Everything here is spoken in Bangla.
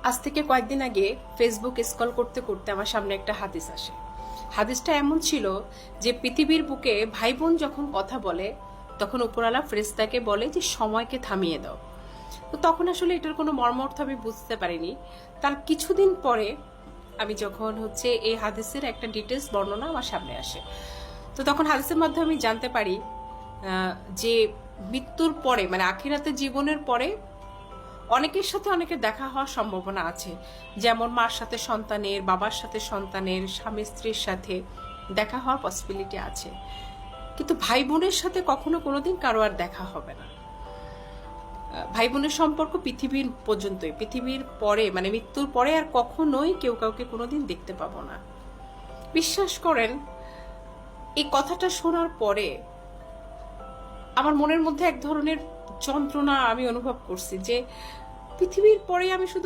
আজ থেকে কয়েকদিন আগে ফেসবুক স্ক্রল করতে করতে আমার সামনে একটা হাদিস আসে। হাদিসটা এমন ছিল যে পৃথিবীর বুকে ভাই বোন যখন কথা বলে তখন উপরওয়ালা ফেরেশতাকে বলে যে সময়কে থামিয়ে দাও। তো তখন আসলে এটার কোনো মর্মার্থ আমি বুঝতে পারিনি। তার কিছুদিন পরে আমি যখন এই হাদিসের একটা ডিটেলস বর্ণনা আমার সামনে আসে, তো তখন হাদিসের মাধ্যমে আমি জানতে পারি যে মৃত্যুর পরে মানে আখিরাতের জীবনের পরে অনেকের সাথে অনেকের দেখা হওয়ার সম্ভাবনা আছে। যেমন মার সাথে সন্তানের, বাবার সাথে সন্তানের, স্বামী স্ত্রীর সাথে দেখা হওয়ার পসিবিলিটি আছে, কিন্তু ভাই বোনের সাথে কখনো কোনোদিন কারো আর দেখা হবে না। ভাই বোনের সম্পর্ক পৃথিবীর পর্যন্তই, পৃথিবীর পরে মানে মৃত্যুর পরে আর কখনোই কেউ কাউকে কোনোদিন দেখতে পাবো না। বিশ্বাস করেন, এই কথাটা শোনার পরে আমার মনের মধ্যে এক ধরনের যন্ত্রণা আমি অনুভব করছি যে পৃথিবীর পরে আমি শুধু